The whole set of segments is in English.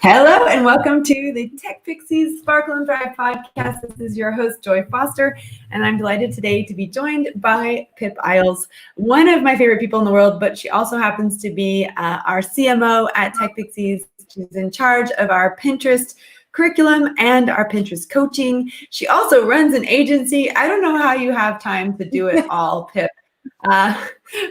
Hello and welcome to the Tech Pixies Sparkle and Thrive podcast. This is your host, Joy Foster, and I'm delighted today to be joined by Pip Iles, one of my favorite people in the world, but she also happens to be our CMO at Tech Pixies. She's in charge of our Pinterest curriculum and our Pinterest coaching. She also runs an agency. I don't know how you have time to do it all, Pip.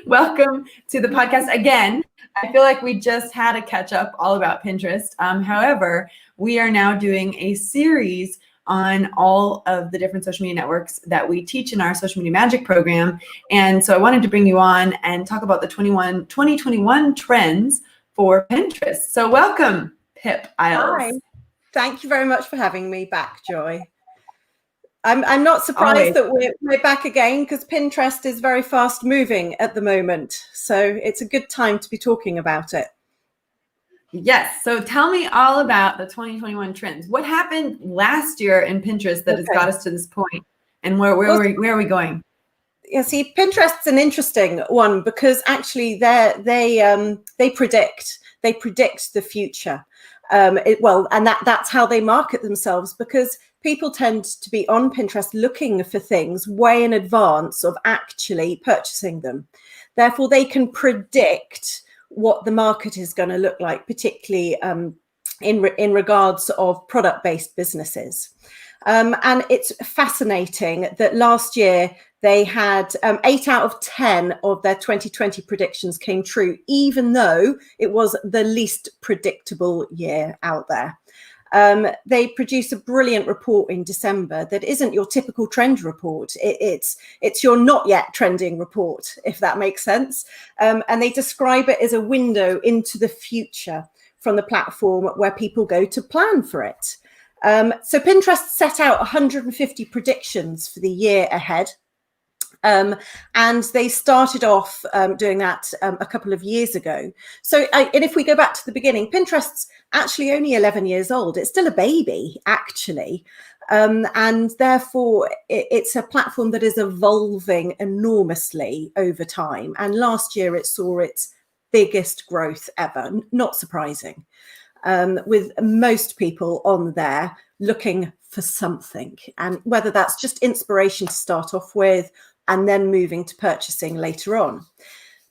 Welcome to the podcast again. I feel like we just had a catch up all about Pinterest. However, we are now doing a series on all of the different social media networks that we teach in our Social Media Magic program. And so I wanted to bring you on and talk about the 2021 trends for Pinterest. So welcome, Pip Iles. Hi. Thank you very much for having me back, Joy. I'm not surprised that we're back again because Pinterest is very fast moving at the moment. So it's a good time to be talking about it. Yes. So tell me all about the 2021 trends. What happened last year in Pinterest that has got us to this point, and where are we going? Yeah, see, Pinterest's an interesting one because actually they predict the future. And that's how they market themselves, because people tend to be on Pinterest looking for things way in advance of actually purchasing them. Therefore, they can predict what the market is going to look like, particularly in regards of product-based businesses. And it's fascinating that last year they had 8 out of 10 of their 2020 predictions came true, even though it was the least predictable year out there. They produced a brilliant report in December that isn't your typical trend report. It's your not yet trending report, if that makes sense. And they describe it as a window into the future from the platform where people go to plan for it. So Pinterest set out 150 predictions for the year ahead. And they started off doing that a couple of years ago. So and if we go back to the beginning, Pinterest's actually only 11 years old. It's still a baby, actually. And therefore, it's a platform that is evolving enormously over time. And last year, it saw its biggest growth ever, not surprising, with most people on there looking for something. And whether that's just inspiration to start off with, and then moving to purchasing later on.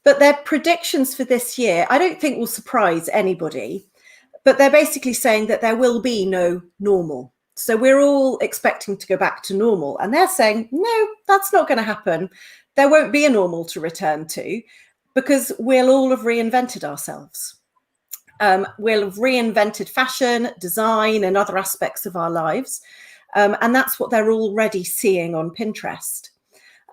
But their predictions for this year, I don't think will surprise anybody, but they're basically saying that there will be no normal. So we're all expecting to go back to normal. And they're saying, no, that's not going to happen. There won't be a normal to return to because we'll all have reinvented ourselves. We'll have reinvented fashion, design, and other aspects of our lives. And that's what they're already seeing on Pinterest.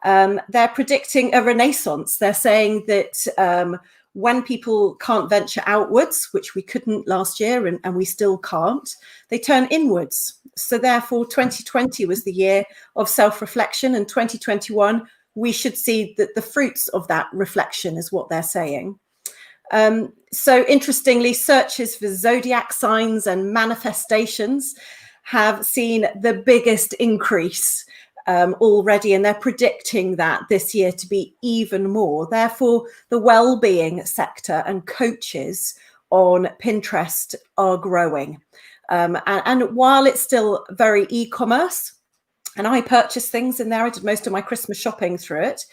They're predicting a renaissance. They're saying that when people can't venture outwards, which we couldn't last year and we still can't, they turn inwards. So therefore, 2020 was the year of self-reflection, and 2021, we should see that the fruits of that reflection is what they're saying. So interestingly, searches for zodiac signs and manifestations have seen the biggest increase already, and they're predicting that this year to be even more. Therefore, the well-being sector and coaches on Pinterest are growing. And while it's still very e-commerce, and I purchase things in there, I did most of my Christmas shopping through it,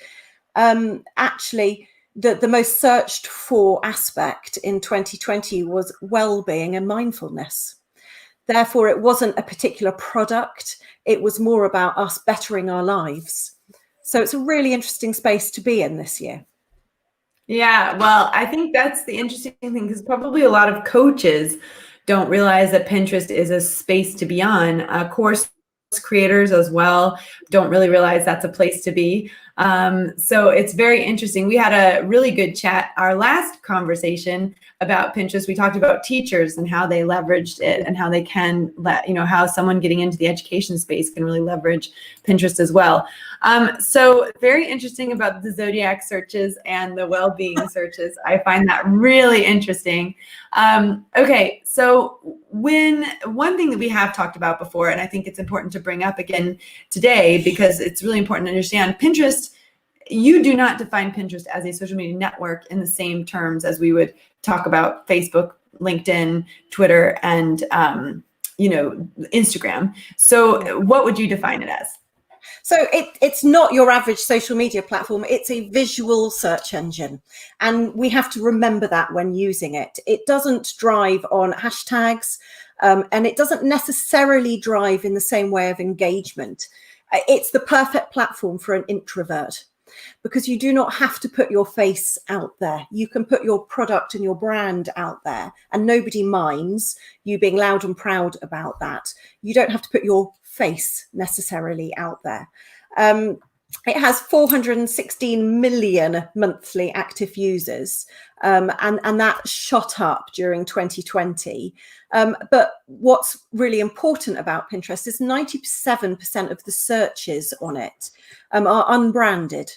actually, the most searched for aspect in 2020 was well-being and mindfulness. Therefore, it wasn't a particular product. It was more about us bettering our lives. So it's a really interesting space to be in this year. Yeah, well, I think that's the interesting thing, because probably a lot of coaches don't realize that Pinterest is a space to be on. Course creators as well don't really realize that's a place to be. So it's very interesting. We had a really good chat. Our last conversation about Pinterest, we talked about teachers and how they leveraged it and how they can how someone getting into the education space can really leverage Pinterest as well. So very interesting about the zodiac searches and the well-being searches. I find that really interesting. Okay, so one thing that we have talked about before, and I think it's important to bring up again today because it's really important to understand, Pinterest, you do not define Pinterest as a social media network in the same terms as we would talk about Facebook, LinkedIn, Twitter, and Instagram. So what would you define it as? So it's not your average social media platform. It's a visual search engine. And we have to remember that when using it. It doesn't drive on hashtags, and it doesn't necessarily drive in the same way of engagement. It's the perfect platform for an introvert, because you do not have to put your face out there. You can put your product and your brand out there, and nobody minds you being loud and proud about that. You don't have to put your face necessarily out there. It has 416 million monthly active users, and that shot up during 2020. But what's really important about Pinterest is 97% of the searches on it are unbranded.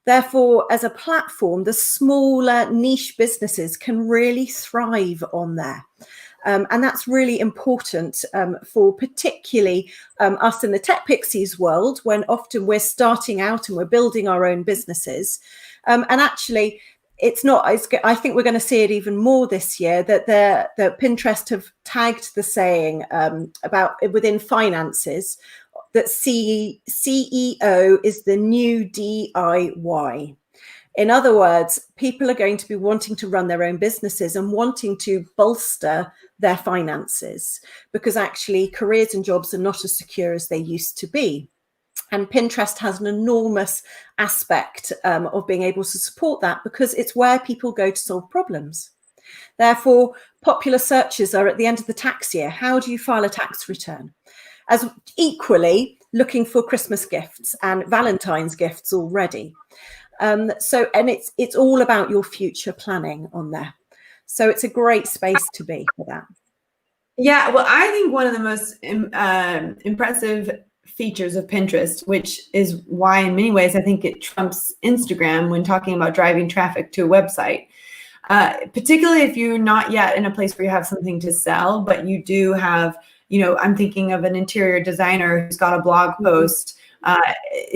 Therefore, as a platform, the smaller niche businesses can really thrive on there. And that's really important for particularly us in the Tech Pixies world, when often we're starting out and we're building our own businesses. And actually, it's not, I think we're going to see it even more this year, that Pinterest have tagged the saying about within finances that CEO is the new DIY. In other words, people are going to be wanting to run their own businesses and wanting to bolster their finances, because actually careers and jobs are not as secure as they used to be. And Pinterest has an enormous aspect of being able to support that, because it's where people go to solve problems. Therefore, popular searches are at the end of the tax year. How do you file a tax return? As equally looking for Christmas gifts and Valentine's gifts already. And it's all about your future planning on there. So it's a great space to be for that. Yeah, well, I think one of the most impressive features of Pinterest, which is why in many ways I think it trumps Instagram when talking about driving traffic to a website, particularly if you're not yet in a place where you have something to sell, but you do have, I'm thinking of an interior designer who's got a blog post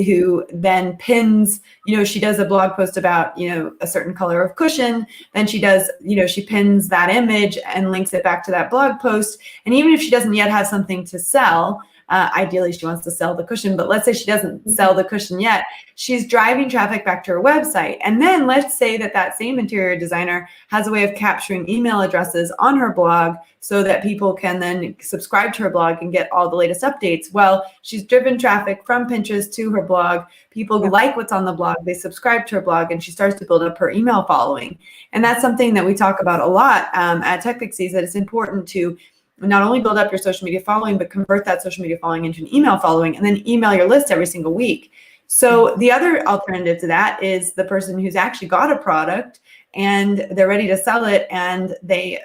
who then pins, she does a blog post about, a certain color of cushion. Then she does, she pins that image and links it back to that blog post. And even if she doesn't yet have something to sell, ideally she wants to sell the cushion, but let's say she doesn't sell the cushion yet, she's driving traffic back to her website. And then let's say that same interior designer has a way of capturing email addresses on her blog so that people can then subscribe to her blog and get all the latest updates. Well, she's driven traffic from Pinterest to her blog. People like what's on the blog, they subscribe to her blog, and she starts to build up her email following. And that's something that we talk about a lot at Tech Pixies, that it's important to not only build up your social media following, but convert that social media following into an email following, and then email your list every single week. So the other alternative to that is the person who's actually got a product and they're ready to sell it, and they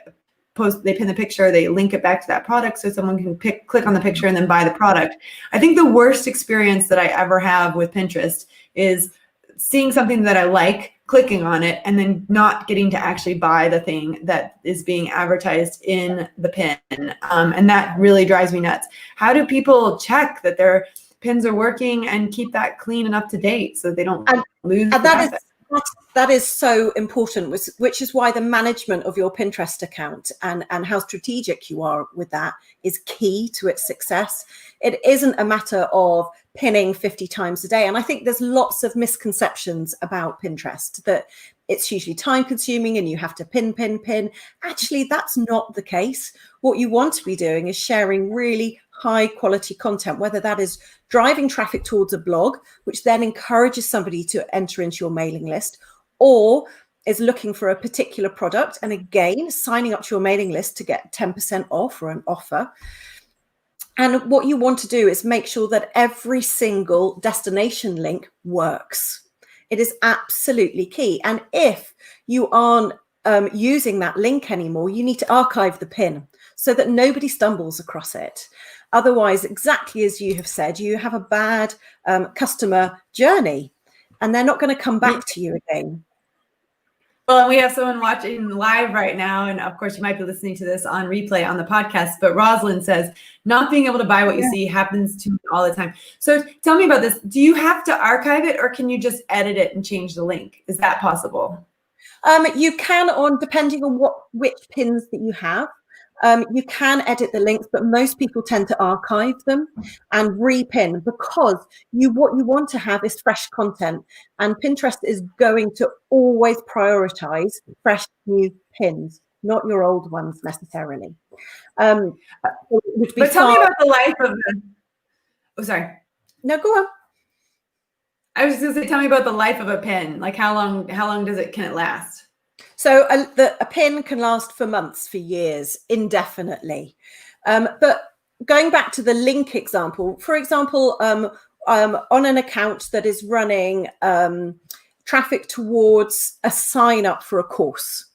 pin the picture, they link it back to that product so someone can click on the picture and then buy the product. I think the worst experience that I ever have with Pinterest is seeing something that I like, clicking on it, and then not getting to actually buy the thing that is being advertised in the pin. And that really drives me nuts. How do people check that their pins are working and keep that clean and up to date so they don't lose traffic? That is so important, which is why the management of your Pinterest account and how strategic you are with that is key to its success. It isn't a matter of pinning 50 times a day. And I think there's lots of misconceptions about Pinterest, that it's hugely time consuming and you have to pin. Actually, that's not the case. What you want to be doing is sharing really high quality content, whether that is driving traffic towards a blog, which then encourages somebody to enter into your mailing list, or is looking for a particular product. And again, signing up to your mailing list to get 10% off or an offer. And what you want to do is make sure that every single destination link works. It is absolutely key. And if you aren't using that link anymore, you need to archive the pin so that nobody stumbles across it. Otherwise, exactly as you have said, you have a bad customer journey and they're not going to come back to you again. Well, we have someone watching live right now, and of course you might be listening to this on replay on the podcast, but Rosalind says, not being able to buy what you see happens to me all the time. So tell me about this. Do you have to archive it, or can you just edit it and change the link? Is that possible? You can, depending on which pins that you have, you can edit the links, but most people tend to archive them and repin, because what you want to have is fresh content, and Pinterest is going to always prioritize fresh new pins, not your old ones necessarily. But tell me about the life of the. Oh, sorry. No, go on. I was just gonna say, tell me about the life of a pin. Like how long can it last? So a pin can last for months, for years, indefinitely. But going back to the link example, for example, on an account that is running traffic towards a sign up for a course,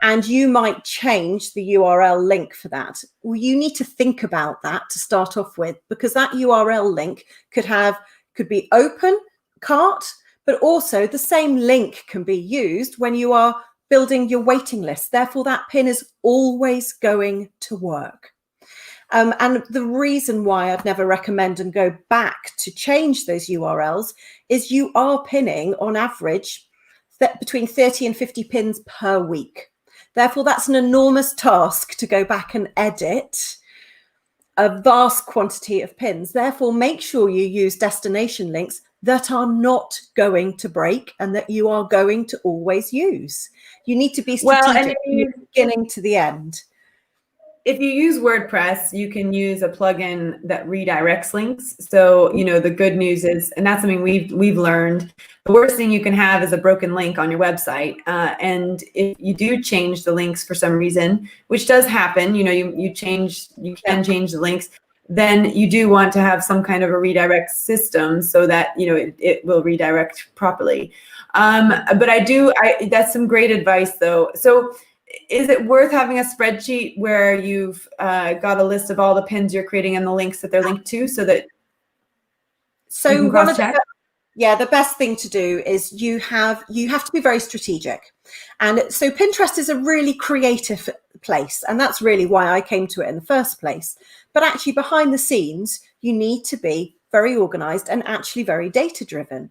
and you might change the URL link for that. Well, you need to think about that to start off with, because that URL link could be open cart, but also the same link can be used when you are building your waiting list. Therefore, that pin is always going to work. And the reason why I'd never recommend and go back to change those URLs is you are pinning on average between 30 and 50 pins per week. Therefore, that's an enormous task to go back and edit a vast quantity of pins. Therefore, make sure you use destination links that are not going to break and that you are going to always use. You need to be strategic from the beginning to the end. If you use WordPress, you can use a plugin that redirects links. So, the good news is, and that's something we've learned, the worst thing you can have is a broken link on your website. And if you do change the links for some reason, which does happen, you can change the links, then you do want to have some kind of a redirect system so that, it will redirect properly. But that's some great advice though. So is it worth having a spreadsheet where you've got a list of all the pins you're creating and the links that they're linked to, so that you can cross-check? The best thing to do is you have to be very strategic. And so Pinterest is a really creative place, and that's really why I came to it in the first place. But actually behind the scenes, you need to be very organized and actually very data driven.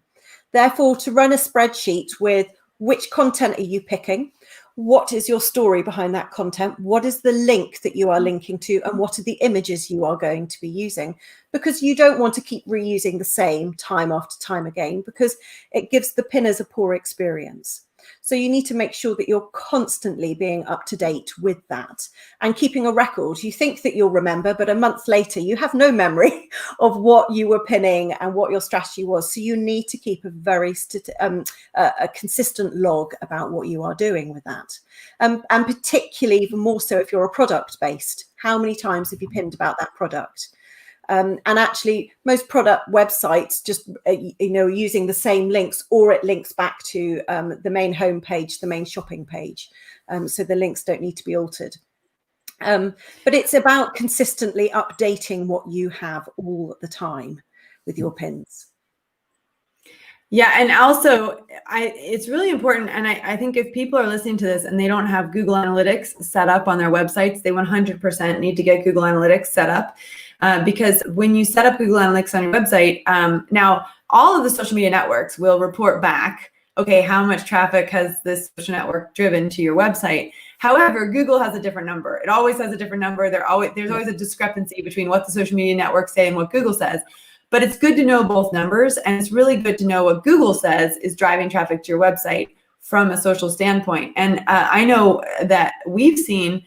Therefore, to run a spreadsheet with which content are you picking, what is your story behind that content, what is the link that you are linking to, and what are the images you are going to be using, because you don't want to keep reusing the same time after time again, because it gives the pinners a poor experience. So you need to make sure that you're constantly being up to date with that and keeping a record. You think that you'll remember, but a month later you have no memory of what you were pinning and what your strategy was. So you need to keep a very a consistent log about what you are doing with that. And particularly even more so if you're a product based, how many times have you pinned about that product? And actually most product websites just, using the same links, or it links back to the main home page, the main shopping page. So the links don't need to be altered. But it's about consistently updating what you have all the time with your pins. Yeah, and also it's really important, and I think if people are listening to this and they don't have Google Analytics set up on their websites, they 100% need to get Google Analytics set up, because when you set up Google Analytics on your website, now all of the social media networks will report back, okay, how much traffic has this social network driven to your website. However, Google has a different number. It always has a different number. There's always a discrepancy between what the social media networks say and what Google says. But it's good to know both numbers, and it's really good to know what Google says is driving traffic to your website from a social standpoint. And I know that we've seen,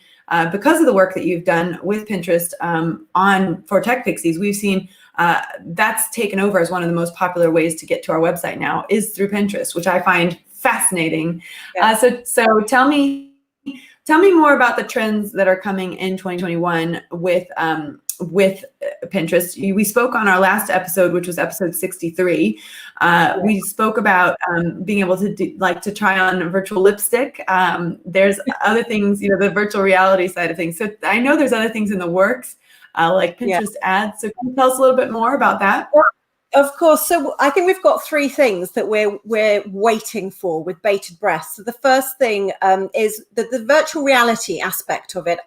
because of the work that you've done with Pinterest for Tech Pixies, we've seen that's taken over as one of the most popular ways to get to our website now is through Pinterest, which I find fascinating. Yeah. So tell me more about the trends that are coming in 2021 with Pinterest. We spoke on our last episode, which was episode 63. We spoke about being able to to try on virtual lipstick. There's other things, the virtual reality side of things. So I know there's other things in the works, like Pinterest ads. So can you tell us a little bit more about that? Of course. So I think we've got three things that we're waiting for with bated breath. So the first thing is the virtual reality aspect of it.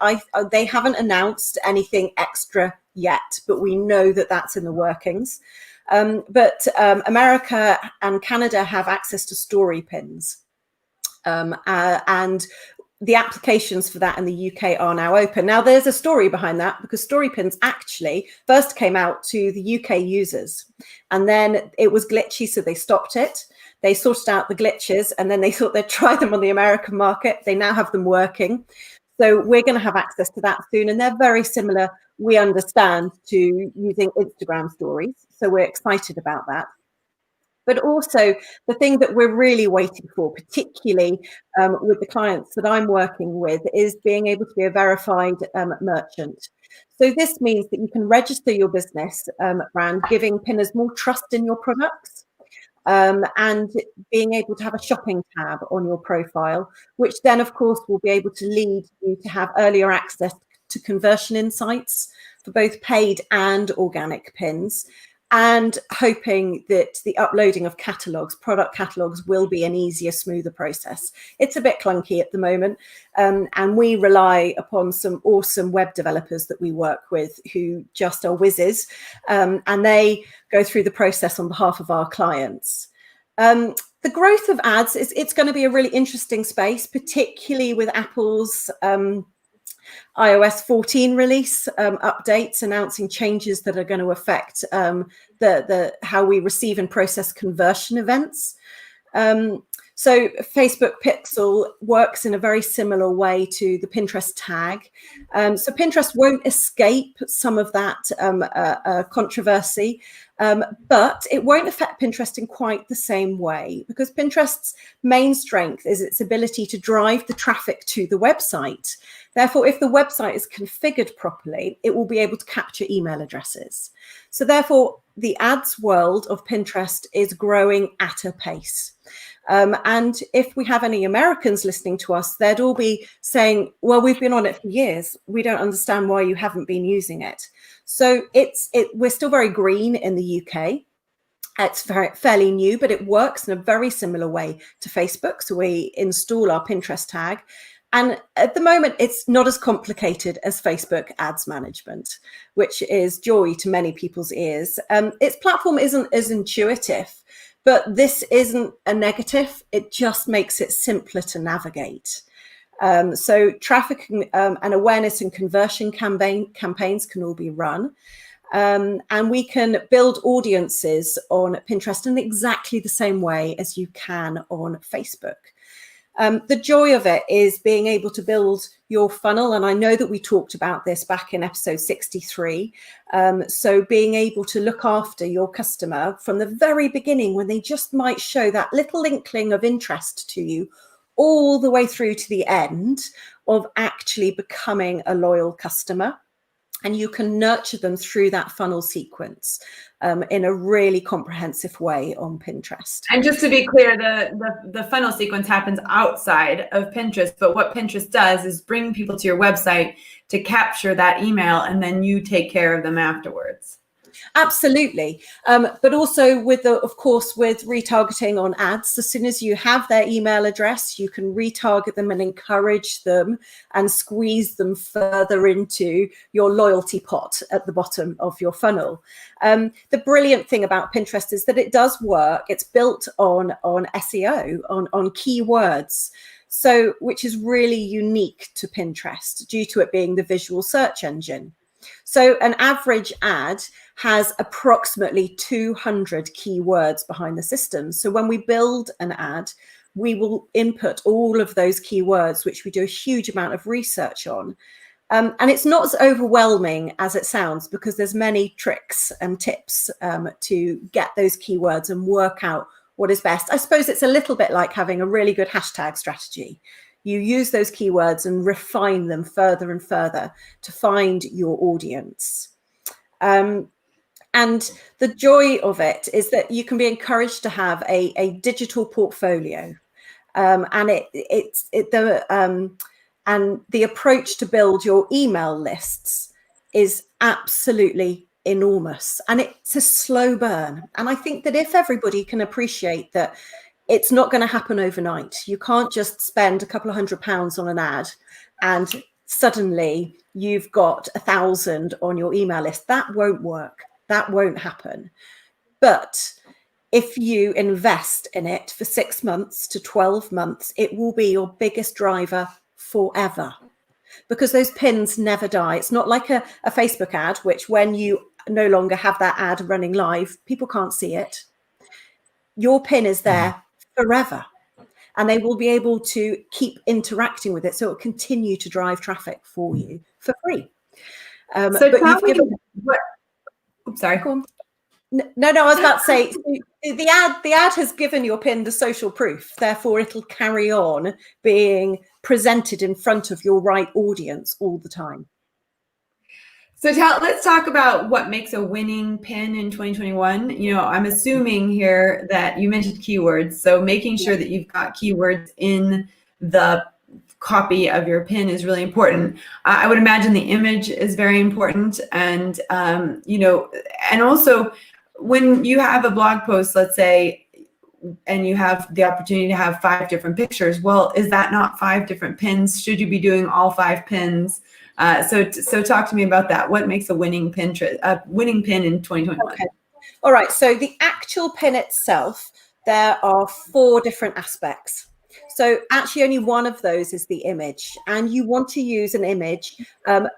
They haven't announced anything extra yet, but we know that that's in the workings. But America and Canada have access to story pins. And the applications for that in the UK are now open. Now, there's a story behind that, because story pins actually first came out to the UK users, and then it was glitchy, so they stopped it. They sorted out the glitches, and then they thought they'd try them on the American market. They now have them working. So we're going to have access to that soon, and they're very similar, we understand, to using Instagram stories. So we're excited about that. But also the thing that we're really waiting for, particularly with the clients that I'm working with, is being able to be a verified merchant. So this means that you can register your business brand, giving pinners more trust in your products, and being able to have a shopping tab on your profile, which then, of course, will be able to lead you to have earlier access to conversion insights for both paid and organic pins, and hoping that the uploading of catalogs, product catalogs, will be an easier, smoother process. It's a bit clunky at the moment, and we rely upon some awesome web developers that we work with who just are whizzes, and they go through the process on behalf of our clients. The growth of ads, it's going to be a really interesting space, particularly with Apple's iOS 14 release updates announcing changes that are going to affect how we receive and process conversion events. So Facebook Pixel works in a very similar way to the Pinterest tag. So Pinterest won't escape some of that controversy, but it won't affect Pinterest in quite the same way, because Pinterest's main strength is its ability to drive the traffic to the website. Therefore, if the website is configured properly, it will be able to capture email addresses. So therefore, the ads world of Pinterest is growing at a pace. And if we have any Americans listening to us, they'd all be saying, well, we've been on it for years. We don't understand why you haven't been using it. So we're still very green in the UK. It's fairly new, but it works in a very similar way to Facebook. So we install our Pinterest tag. And at the moment, it's not as complicated as Facebook ads management, which is joy to many people's ears. Its platform isn't as intuitive, but this isn't a negative. It just makes it simpler to navigate. So traffic and awareness and conversion campaigns can all be run. And we can build audiences on Pinterest in exactly the same way as you can on Facebook. The joy of it is being able to build your funnel. And I know that we talked about this back in episode 63. So being able to look after your customer from the very beginning, when they just might show that little inkling of interest to you, all the way through to the end of actually becoming a loyal customer. And you can nurture them through that funnel sequence in a really comprehensive way on Pinterest. And just to be clear, the funnel sequence happens outside of Pinterest, but what Pinterest does is bring people to your website to capture that email, and then you take care of them afterwards. Absolutely. But also of course, with retargeting on ads, as soon as you have their email address, you can retarget them and encourage them and squeeze them further into your loyalty pot at the bottom of your funnel. The brilliant thing about Pinterest is that it does work. It's built on SEO, on keywords. So, which is really unique to Pinterest due to it being the visual search engine. So an average ad has approximately 200 keywords behind the system. So when we build an ad, we will input all of those keywords, which we do a huge amount of research on. And it's not as overwhelming as it sounds, because there's many tricks and tips to get those keywords and work out what is best. I suppose it's a little bit like having a really good hashtag strategy. You use those keywords and refine them further and further to find your audience. And the joy of it is that you can be encouraged to have a digital portfolio. And the approach to build your email lists is absolutely enormous. And it's a slow burn. And I think that if everybody can appreciate that, it's not going to happen overnight. You can't just spend a couple of £100 on an ad and suddenly you've got 1,000 on your email list. That won't work. That won't happen. But if you invest in it for 6 months to 12 months, it will be your biggest driver forever, because those pins never die. It's not like a Facebook ad, which when you no longer have that ad running live, people can't see it. Your pin is there forever, and they will be able to keep interacting with it. So it will continue to drive traffic for you for free. So but tell you've me given. what, oops, sorry. No, I was about to say the ad has given your pin the social proof. Therefore, it'll carry on being presented in front of your right audience all the time. So let's talk about what makes a winning pin in 2021. You know, I'm assuming here that you mentioned keywords. So making sure that you've got keywords in the copy of your pin is really important. I would imagine the image is very important. And, you know, and also when you have a blog post, let's say, and you have the opportunity to have 5 different pictures, well, is that not 5 different pins? Should you be doing all 5 pins? So talk to me about that. What makes a winning pin in 2021? Okay. All right. So the actual pin itself, there are 4 different aspects. So actually only one of those is the image, and you want to use an image,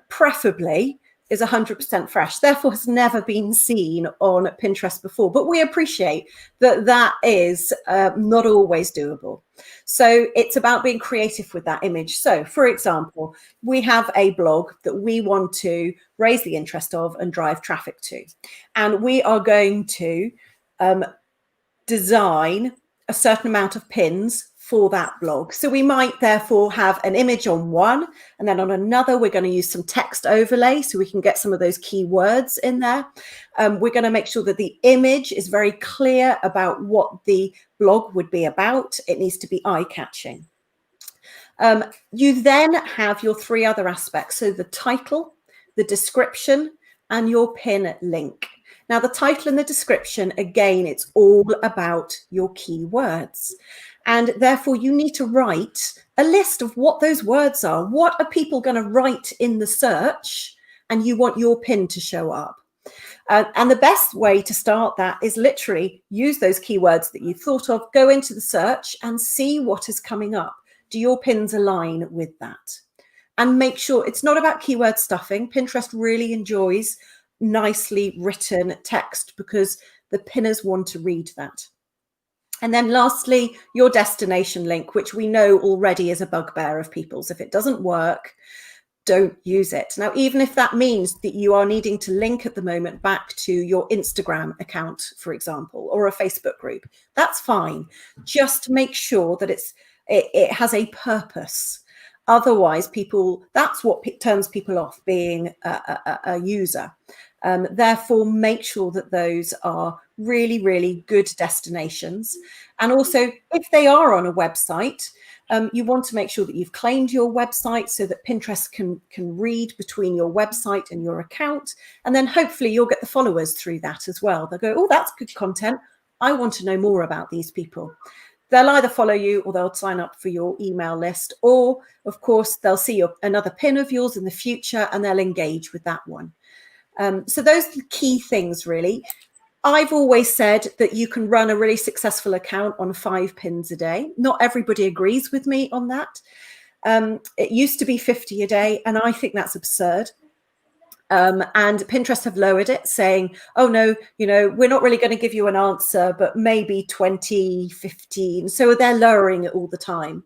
preferably is 100% fresh, therefore has never been seen on Pinterest before. But we appreciate that that is not always doable. So it's about being creative with that image. So for example, we have a blog that we want to raise the interest of and drive traffic to. And we are going to design a certain amount of pins for that blog. So we might therefore have an image on one, and then on another, we're going to use some text overlay so we can get some of those keywords in there. We're going to make sure that the image is very clear about what the blog would be about. It needs to be eye-catching. You then have your 3 other aspects. So the title, the description, and your pin link. Now, the title and the description, again, it's all about your keywords. And therefore, you need to write a list of what those words are. What are people going to write in the search? And you want your pin to show up. And the best way to start that is literally use those keywords that you've thought of, go into the search and see what is coming up. Do your pins align with that? And make sure it's not about keyword stuffing. Pinterest really enjoys nicely written text because the pinners want to read that. And then lastly, your destination link, which we know already is a bugbear of people's. If it doesn't work, don't use it. Now, even if that means that you are needing to link at the moment back to your Instagram account, for example, or a Facebook group, that's fine. Just make sure that it has a purpose. Otherwise, that's what turns people off being a user. Therefore, make sure that those are really, really good destinations. And also, if they are on a website, you want to make sure that you've claimed your website so that Pinterest can read between your website and your account. And then hopefully you'll get the followers through that as well. They'll go, oh, that's good content. I want to know more about these people. They'll either follow you or they'll sign up for your email list. Or, of course, they'll see another pin of yours in the future and they'll engage with that one. So those are the key things, really. I've always said that you can run a really successful account on 5 pins a day. Not everybody agrees with me on that. It used to be 50 a day, and I think that's absurd. And Pinterest have lowered it, saying, oh, no, we're not really going to give you an answer, but maybe 20, 15. So they're lowering it all the time.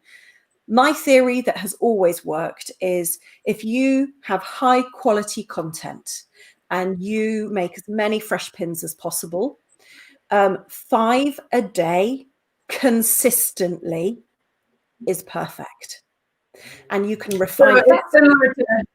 My theory that has always worked is if you have high quality content, and you make as many fresh pins as possible, 5 a day consistently is perfect. And you can refine it.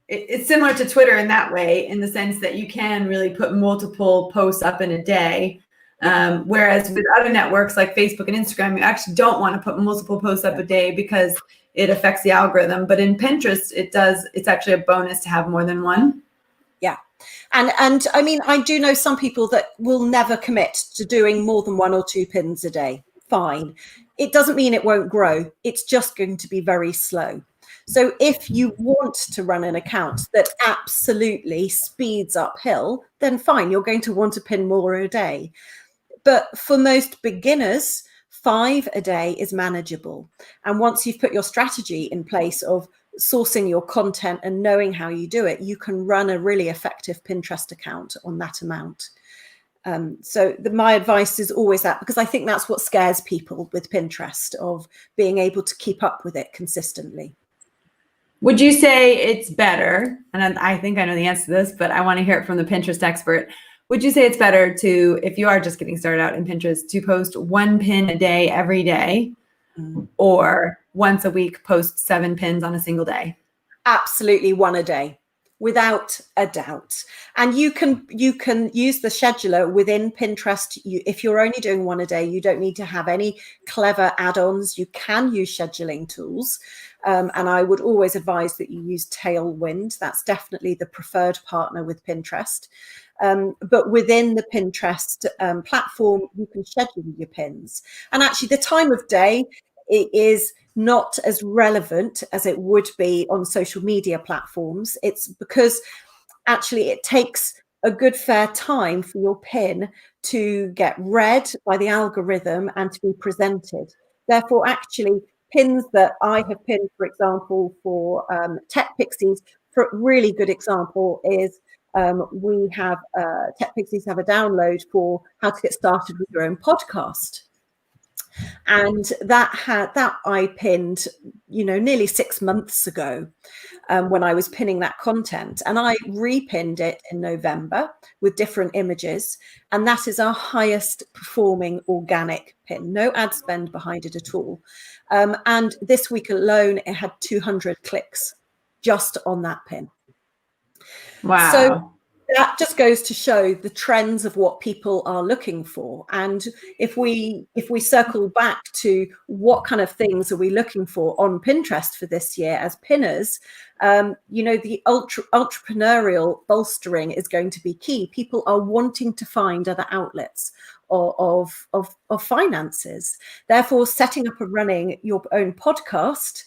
It's similar to Twitter in that way, in the sense that you can really put multiple posts up in a day. Whereas with other networks like Facebook and Instagram, you actually don't want to put multiple posts up a day because it affects the algorithm. But in Pinterest, it's actually a bonus to have more than one. Yeah. And I mean, I do know some people that will never commit to doing more than 1 or 2 pins a day. Fine. It doesn't mean it won't grow. It's just going to be very slow. So if you want to run an account that absolutely speeds uphill, then fine, you're going to want to pin more a day. But for most beginners, 5 a day is manageable. And once you've put your strategy in place of sourcing your content and knowing how you do it, you can run a really effective Pinterest account on that amount. So my advice is always that, because I think that's what scares people with Pinterest, of being able to keep up with it consistently. Would you say it's better, and I think I know the answer to this, but I want to hear it from the Pinterest expert. Would you say it's better to, if you are just getting started out in Pinterest, to post 1 pin a day every day, or once a week post 7 pins on a single day? Absolutely 1 a day, without a doubt. And you can use the scheduler within Pinterest. If you're only doing 1 a day, you don't need to have any clever add-ons. You can use scheduling tools. And I would always advise that you use Tailwind. That's definitely the preferred partner with Pinterest. But within the Pinterest platform, you can schedule your pins. And actually the time of day, it is not as relevant as it would be on social media platforms. It's because actually it takes a good fair time for your pin to get read by the algorithm and to be presented. Therefore, actually, pins that I have pinned, for example, for Tech Pixies, for a really good example is we have Tech Pixies have a download for how to get started with your own podcast. And that I pinned, nearly 6 months ago when I was pinning that content, and I repinned it in November with different images. And that is our highest performing organic pin, no ad spend behind it at all. And this week alone, it had 200 clicks just on that pin. Wow. So that just goes to show the trends of what people are looking for. And if we circle back to what kind of things are we looking for on Pinterest for this year as pinners, the entrepreneurial bolstering is going to be key. People are wanting to find other outlets of finances. Therefore, setting up and running your own podcast,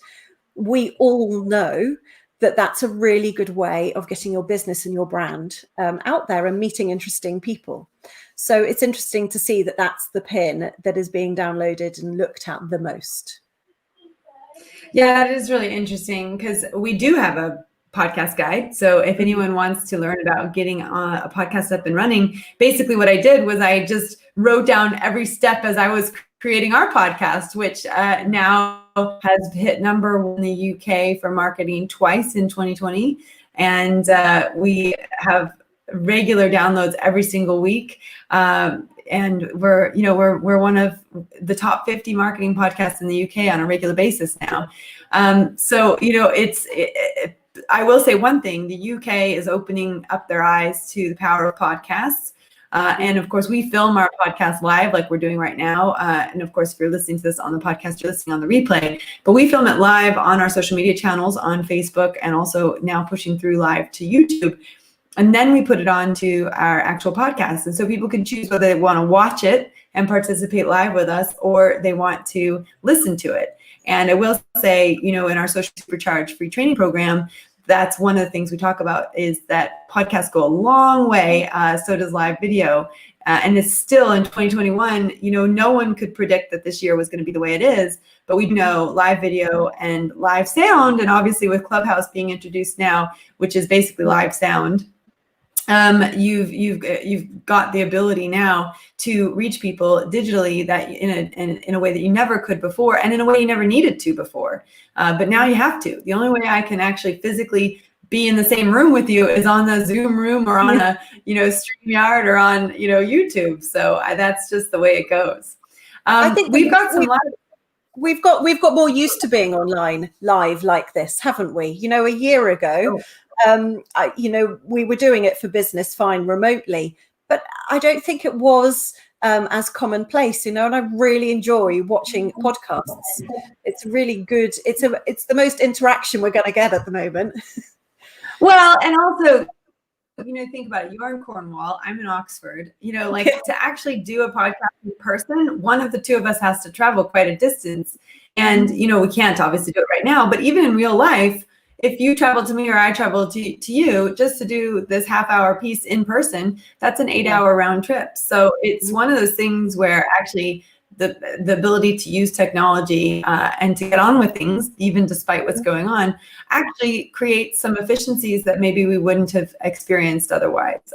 we all know that that's a really good way of getting your business and your brand out there and meeting interesting people. So it's interesting to see that that's the pin that is being downloaded and looked at the most. Yeah, it is really interesting because we do have a podcast guide. So if anyone wants to learn about getting a podcast up and running, basically what I did was I just wrote down every step as I was creating our podcast, which now has hit #1 in the UK for marketing twice in 2020. And we have regular downloads every single week. And we're one of the top 50 marketing podcasts in the UK on a regular basis now. I will say one thing, the UK is opening up their eyes to the power of podcasts. And of course, we film our podcast live like we're doing right now. And of course, if you're listening to this on the podcast, you're listening on the replay. But we film it live on our social media channels on Facebook and also now pushing through live to YouTube. And then we put it on to our actual podcast. And so people can choose whether they want to watch it and participate live with us or they want to listen to it. And I will say, in our Social Supercharge free training program, that's one of the things we talk about is that podcasts go a long way. So does live video. And it's still in 2021, no one could predict that this year was going to be the way it is. But we know live video and live sound, and obviously with Clubhouse being introduced now, which is basically live sound, you've got the ability now to reach people digitally that in a way that you never could before, and in a way you never needed to before. But now you have to. The only way I can actually physically be in the same room with you is on the Zoom room or on a StreamYard or on YouTube. So that's just the way it goes. I think we've got more used to being online live like this, haven't we? A year ago. We were doing it for business fine remotely, but I don't think it was as commonplace, and I really enjoy watching podcasts. It's really good. It's the most interaction we're going to get at the moment. Well, and also, think about it. You're in Cornwall. I'm in Oxford. To actually do a podcast in person, one of the two of us has to travel quite a distance. And, we can't obviously do it right now, but even in real life, if you travel to me or I travel to you just to do this half-hour piece in person, that's an 8-hour round trip. So it's one of those things where actually the ability to use technology and to get on with things, even despite what's going on, actually creates some efficiencies that maybe we wouldn't have experienced otherwise.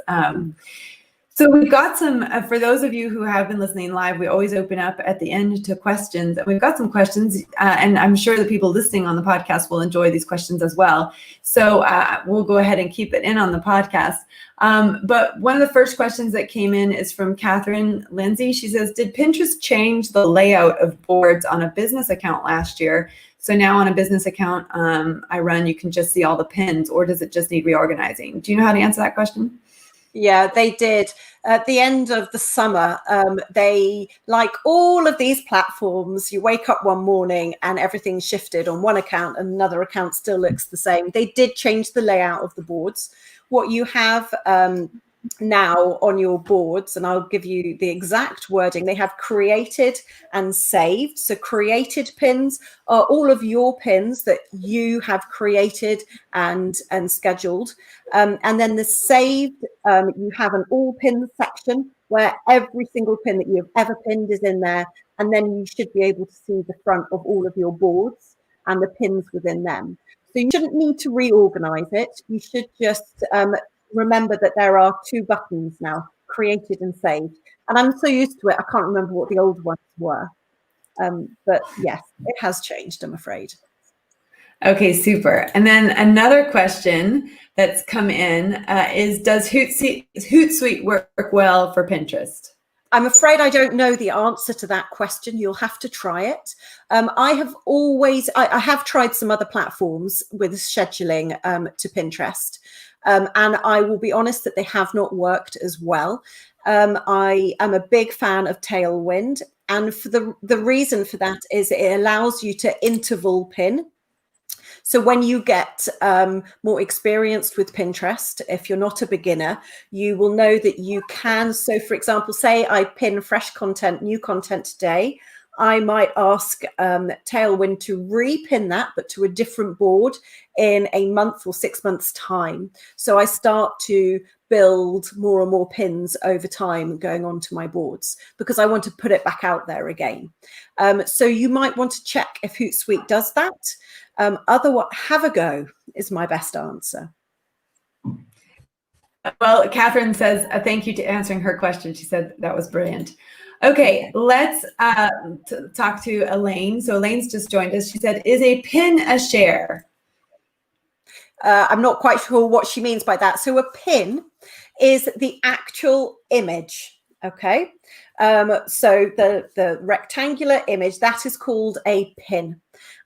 So we've got some, for those of you who have been listening live, we always open up at the end to questions. And we've got some questions, and I'm sure the people listening on the podcast will enjoy these questions as well. So we'll go ahead and keep it in on the podcast. But one of the first questions that came in is from Catherine Lindsay. She says, did Pinterest change the layout of boards on a business account last year? So now on a business account I run, you can just see all the pins, or does it just need reorganizing? Do you know how to answer that question? Yeah, they did. At the end of the summer, they, like all of these platforms, you wake up one morning and everything's shifted on one account and another account still looks the same. They did change the layout of the boards. What you have now on your boards, and I'll give you the exact wording, they have created and saved. So created pins are all of your pins that you have created and scheduled. And then the saved, you have an all pins section where every single pin that you've ever pinned is in there. And then you should be able to see the front of all of your boards and the pins within them. So you shouldn't need to reorganize it. You should just remember that there are two buttons now, created and saved. And I'm so used to it, I can't remember what the old ones were. But yes, it has changed, I'm afraid. Okay, super. And then another question that's come in is, does Hootsuite work well for Pinterest? I'm afraid I don't know the answer to that question. You'll have to try it. I have tried some other platforms with scheduling to Pinterest. And I will be honest that they have not worked as well. I am a big fan of Tailwind. And for the reason for that is it allows you to interval pin. So when you get more experienced with Pinterest, if you're not a beginner, you will know that you can. So for example, say I pin fresh content, new content today, I might ask Tailwind to repin that, but to a different board in a month or 6 months time. So I start to build more and more pins over time going onto my boards because I want to put it back out there again. So you might want to check if Hootsuite does that. Otherwise, have a go is my best answer. Well, Catherine says, thank you to answering her question. She said that was brilliant. Okay, let's talk to Elaine. So Elaine's just joined us. She said, is a pin a share? I'm not quite sure what she means by that. So a pin is the actual image, okay? So the rectangular image, that is called a pin.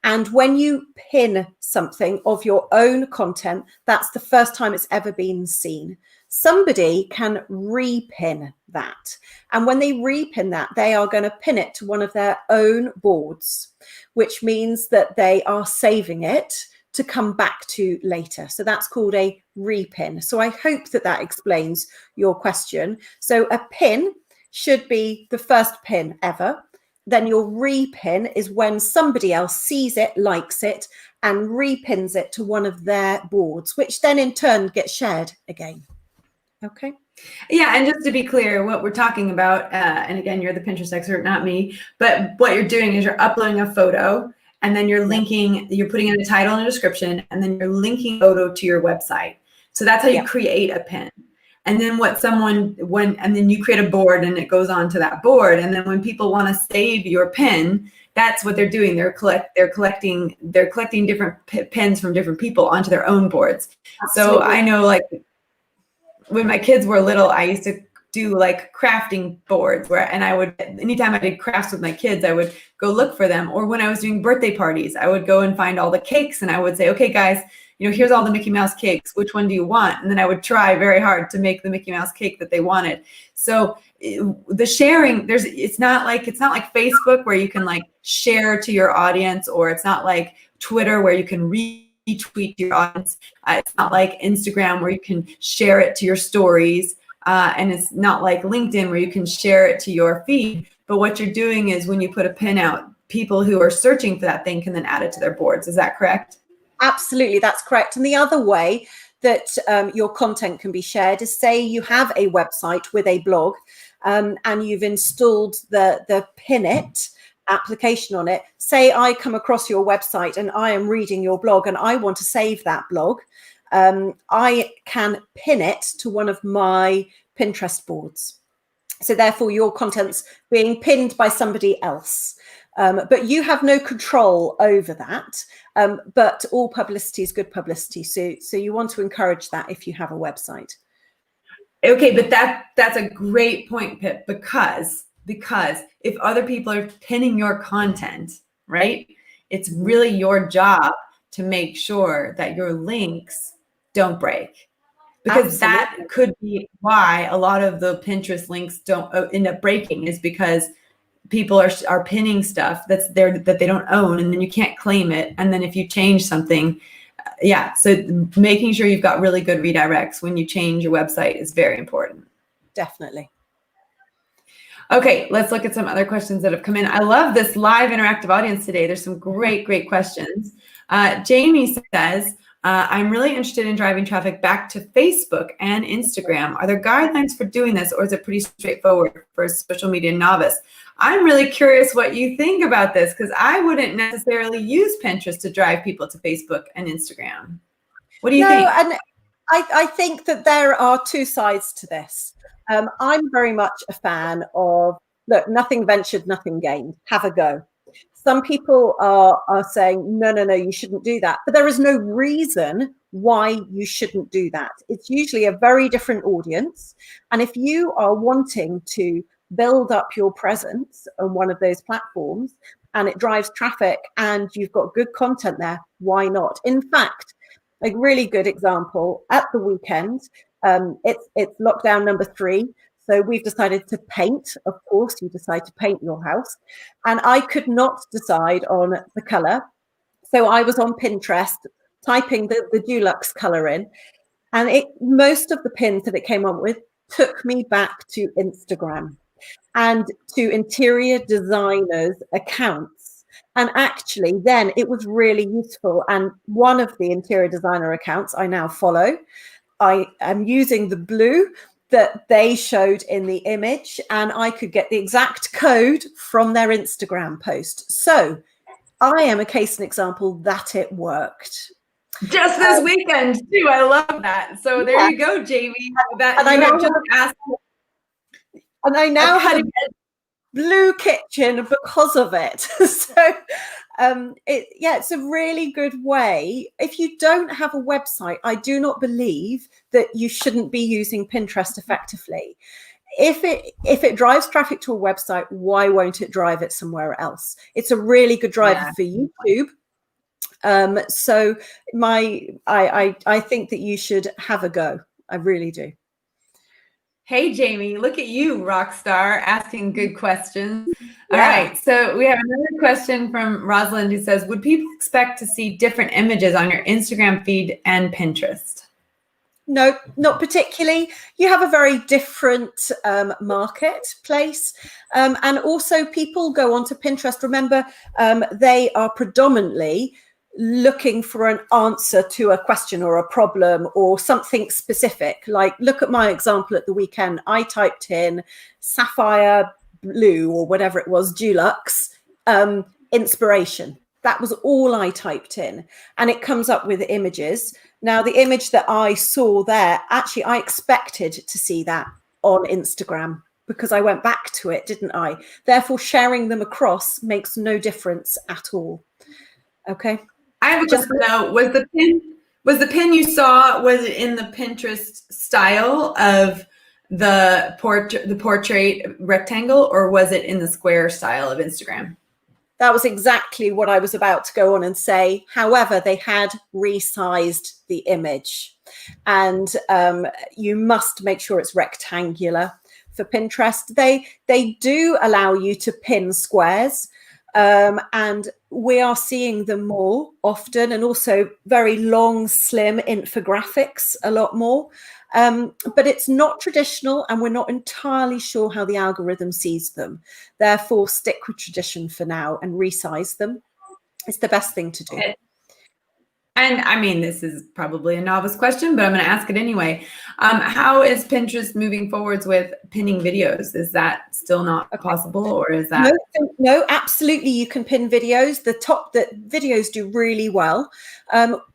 And when you pin something of your own content, that's the first time it's ever been seen. Somebody can repin that. And when they repin that, they are going to pin it to one of their own boards, which means that they are saving it to come back to later. So that's called a repin. So I hope that that explains your question. So a pin should be the first pin ever. Then your repin is when somebody else sees it, likes it, and repins it to one of their boards, which then in turn gets shared again. Okay. Yeah, and just to be clear, what we're talking about, and again, you're the Pinterest expert, not me, but what you're doing is you're uploading a photo, and then you're linking, you're putting in a title and a description, and then you're linking photo to your website. So that's how you create a pin. And then and then you create a board and it goes on to that board. And then when people want to save your pin, that's what they're doing. They're collecting different pins from different people onto their own boards. Absolutely. So I know, like, when my kids were little, I used to do like crafting boards and I would, anytime I did crafts with my kids, I would go look for them. Or when I was doing birthday parties, I would go and find all the cakes and I would say, okay, guys, here's all the Mickey Mouse cakes. Which one do you want? And then I would try very hard to make the Mickey Mouse cake that they wanted. So the sharing, it's not like Facebook where you can like share to your audience, or it's not like Twitter where you can retweet to your audience. It's not like Instagram where you can share it to your stories. And it's not like LinkedIn where you can share it to your feed. But what you're doing is when you put a pin out, people who are searching for that thing can then add it to their boards. Is that correct? Absolutely, that's correct. And the other way that your content can be shared is, say you have a website with a blog, and you've installed the Pin It application on it. Say I come across your website and I am reading your blog and I want to save that blog. I can pin it to one of my Pinterest boards. So therefore your content's being pinned by somebody else. But you have no control over that. But all publicity is good publicity. So you want to encourage that if you have a website. Okay, but that's a great point, Pip, because if other people are pinning your content, right, it's really your job to make sure that your links don't break. Because that could be why a lot of the Pinterest links don't end up breaking, is because people are pinning stuff that's there that they don't own, and then you can't claim it. And then if you change something, yeah. So making sure you've got really good redirects when you change your website is very important. Definitely. Okay, let's look at some other questions that have come in. I love this live interactive audience today. There's some great questions. Jamie says, I'm really interested in driving traffic back to Facebook and Instagram. Are there guidelines for doing this, or is it pretty straightforward for a social media novice? I'm really curious what you think about this, because I wouldn't necessarily use Pinterest to drive people to Facebook and Instagram. What do you think? And I think that there are two sides to this. I'm very much a fan of, look, nothing ventured, nothing gained. Have a go. Some people are saying, no, you shouldn't do that. But there is no reason why you shouldn't do that. It's usually a very different audience. And if you are wanting to build up your presence on one of those platforms and it drives traffic and you've got good content there, why not? In fact, a really good example at the weekend, it's lockdown number 3. So we've decided to paint. Of course, you decide to paint your house. And I could not decide on the color. So I was on Pinterest typing the Dulux color in. And most of the pins that it came up with took me back to Instagram and to interior designers' accounts. And actually, then it was really useful. And one of the interior designer accounts I now follow, I am using the blue that they showed in the image, and I could get the exact code from their Instagram post. So I am a case and example that it worked. Just this weekend too. I love that. So there you go, Jamie. That and you have just asked. And I now have a blue kitchen because of it. So it's a really good way. If you don't have a website, I do not believe that you shouldn't be using Pinterest effectively. If it drives traffic to a website, why won't it drive it somewhere else? It's a really good driver for YouTube. So I think that you should have a go. I really do. Hey, Jamie, look at you, rock star, asking good questions. All right, so we have another question from Rosalind who says, would people expect to see different images on your Instagram feed and Pinterest? No, not particularly. You have a very different marketplace. And also people go onto Pinterest. Remember, they are predominantly looking for an answer to a question or a problem or something specific. Like, look at my example at the weekend. I typed in sapphire blue or whatever it was, Dulux, inspiration. That was all I typed in, and it comes up with images. Now, the image that I saw there, actually, I expected to see that on Instagram because I went back to it, didn't I? Therefore, sharing them across makes no difference at all. Okay. I have a question though. Was the pin you saw, was it in the Pinterest style of the portrait rectangle, or was it in the square style of Instagram? That was exactly what I was about to go on and say. However, they had resized the image, and you must make sure it's rectangular for Pinterest. They do allow you to pin squares, and we are seeing them more often, and also very long, slim infographics a lot more. But it's not traditional, and we're not entirely sure how the algorithm sees them. Therefore, stick with tradition for now and resize them. It's the best thing to do. And I mean, this is probably a novice question, but I'm going to ask it anyway. How is Pinterest moving forwards with pinning videos? Is that still not possible, or is that? No, absolutely. You can pin videos. The videos do really well.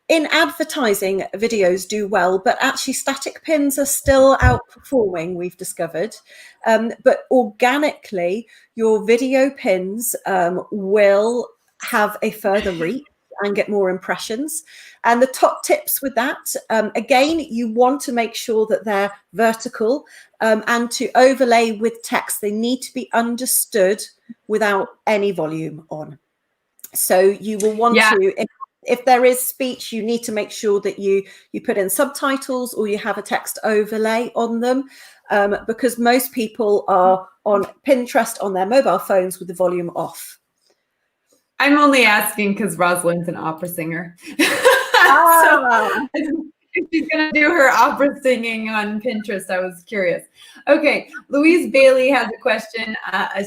In advertising, videos do well, but actually static pins are still outperforming, we've discovered. But organically, your video pins will have a further reach and get more impressions. And the top tips with that, again, you want to make sure that they're vertical, and to overlay with text. They need to be understood without any volume on. So you will want to, if there is speech, you need to make sure that you put in subtitles or you have a text overlay on them, because most people are on Pinterest on their mobile phones with the volume off. I'm only asking because Rosalind's an opera singer. So if she's going to do her opera singing on Pinterest, I was curious. Okay, Louise Bailey has a question.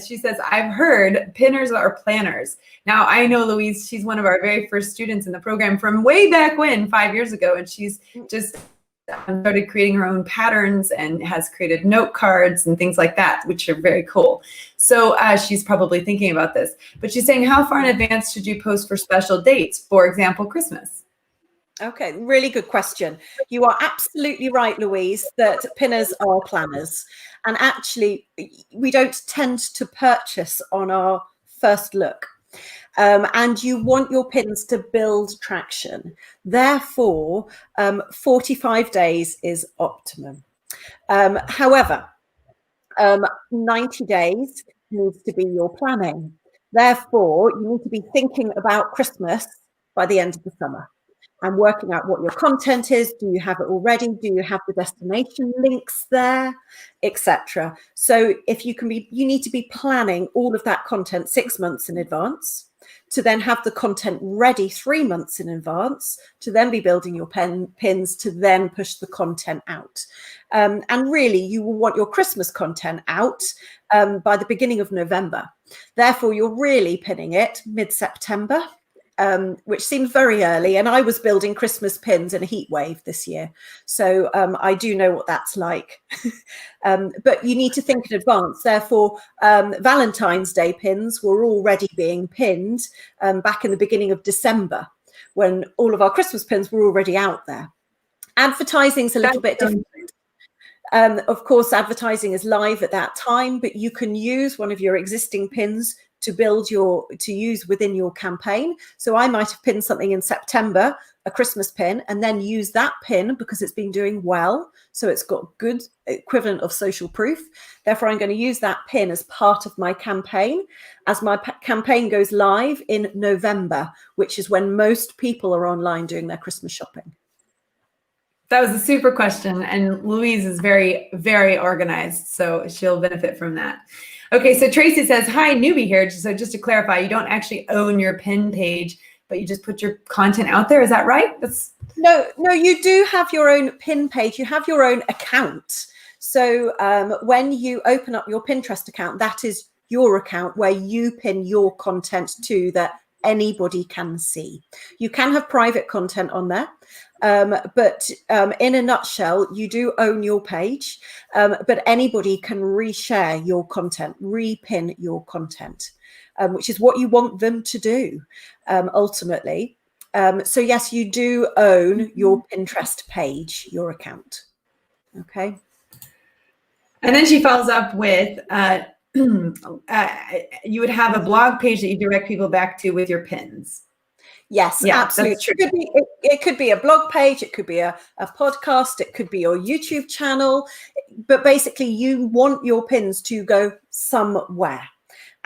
She says, I've heard pinners are planners. Now, I know Louise, she's one of our very first students in the program from way back when, 5 years ago, and she's just started creating her own patterns and has created note cards and things like that, which are very cool. So she's probably thinking about this, but she's saying, how far in advance should you post for special dates? For example, Christmas. Okay, really good question. You are absolutely right, Louise, that pinners are planners. And actually, we don't tend to purchase on our first look. And you want your pins to build traction. Therefore, 45 days is optimum. However, 90 days needs to be your planning. Therefore, you need to be thinking about Christmas by the end of the summer and working out what your content is. Do you have it already? Do you have the destination links there, etc.? So if you need to be planning all of that content 6 months in advance, to then have the content ready 3 months in advance, to then be building your pins, to then push the content out. And really, you will want your Christmas content out by the beginning of November. Therefore, you're really pinning it mid-September, which seems very early. And I was building Christmas pins in a heat wave this year. So I do know what that's like. But you need to think in advance. Therefore, Valentine's Day pins were already being pinned back in the beginning of December, when all of our Christmas pins were already out there. Advertising's a little bit different. Of course, advertising is live at that time, but you can use one of your existing pins to use within your campaign. So I might have pinned something in September, a Christmas pin, and then use that pin because it's been doing well. So it's got good equivalent of social proof. Therefore, I'm going to use that pin as part of my campaign as my campaign goes live in November, which is when most people are online doing their Christmas shopping. That was a super question. And Louise is very, very organized, so she'll benefit from that. Okay, so Tracy says, hi, newbie here. So just to clarify, you don't actually own your pin page, but you just put your content out there. Is that right? No, you do have your own pin page. You have your own account. So when you open up your Pinterest account, that is your account where you pin your content to that anybody can see. You can have private content on there. But in a nutshell, you do own your page, but anybody can reshare your content, repin your content, which is what you want them to do ultimately. So yes, you do own your Pinterest page, your account. Okay. And then she follows up with, you would have a blog page that you direct people back to with your pins. Yes, yeah, absolutely. It could be a blog page, it could be a podcast, it could be your YouTube channel, but basically you want your pins to go somewhere.